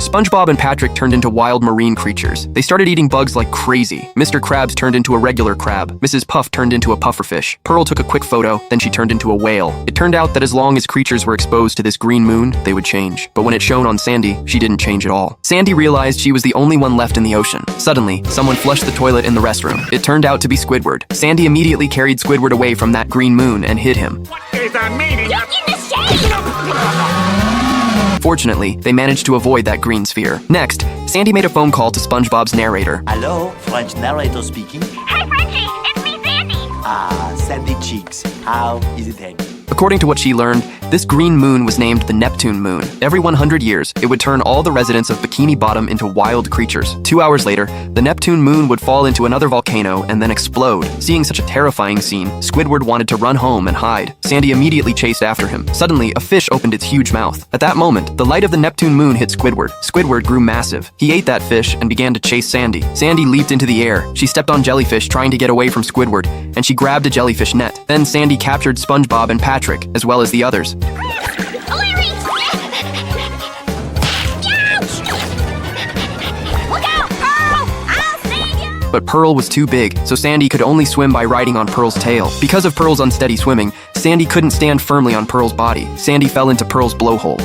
SpongeBob and Patrick turned into wild marine creatures. They started eating bugs like crazy. Mr. Krabs turned into a regular crab. Mrs. Puff turned into a pufferfish. Pearl took a quick photo, then she turned into a whale. It turned out that as long as creatures were exposed to this green moon, they would change. But when it shone on Sandy, she didn't change at all. Sandy realized she was the only one left in the ocean. Suddenly, someone flushed the toilet in the restroom. It turned out to be Squidward. Sandy immediately carried Squidward away from that green moon and hid him. What is the meaning of... Fortunately, they managed to avoid that green sphere. Next, Sandy made a phone call to SpongeBob's narrator. Hello, French narrator speaking. Hey, Frenchie, it's me, Sandy. Sandy Cheeks. How is it hanging? According to what she learned, this green moon was named the Neptune moon. Every 100 years, it would turn all the residents of Bikini Bottom into wild creatures. 2 hours later, the Neptune moon would fall into another volcano and then explode. Seeing such a terrifying scene, Squidward wanted to run home and hide. Sandy immediately chased after him. Suddenly, a fish opened its huge mouth. At that moment, the light of the Neptune moon hit Squidward. Squidward grew massive. He ate that fish and began to chase Sandy. Sandy leaped into the air. She stepped on jellyfish trying to get away from Squidward, and she grabbed a jellyfish net. Then Sandy captured SpongeBob and Patrick, as well as the others. Larry! Ouch! Look out, Pearl! I'll save you! But Pearl was too big, so Sandy could only swim by riding on Pearl's tail. Because of Pearl's unsteady swimming, Sandy couldn't stand firmly on Pearl's body. Sandy fell into Pearl's blowhole.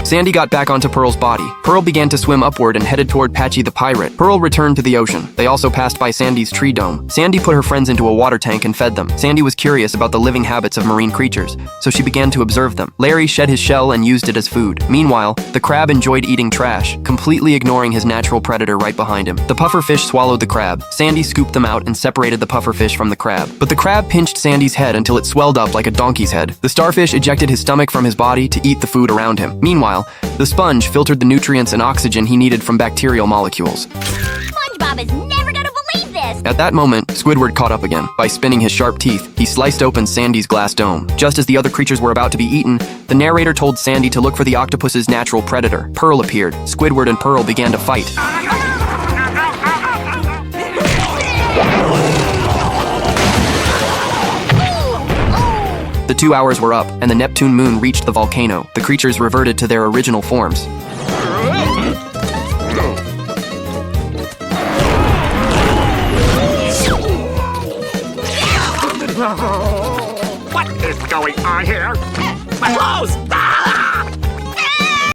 Sandy got back onto Pearl's body. Pearl began to swim upward and headed toward Patchy the pirate. Pearl returned to the ocean. They also passed by Sandy's tree dome. Sandy put her friends into a water tank and fed them. Sandy was curious about the living habits of marine creatures, so she began to observe them. Larry shed his shell and used it as food. Meanwhile, the crab enjoyed eating trash, completely ignoring his natural predator right behind him. The pufferfish swallowed the crab. Sandy scooped them out and separated the pufferfish from the crab. But the crab pinched Sandy's head until it swelled up like a donkey's head. The starfish ejected his stomach from his body to eat the food around him. Meanwhile, the sponge filtered the nutrients and oxygen he needed from bacterial molecules. SpongeBob is never gonna believe this! At that moment, Squidward caught up again. By spinning his sharp teeth, he sliced open Sandy's glass dome. Just as the other creatures were about to be eaten, the narrator told Sandy to look for the octopus's natural predator. Pearl appeared. Squidward and Pearl began to fight. The 2 hours were up, and the Neptune moon reached the volcano. The creatures reverted to their original forms. What is going on here? My clothes!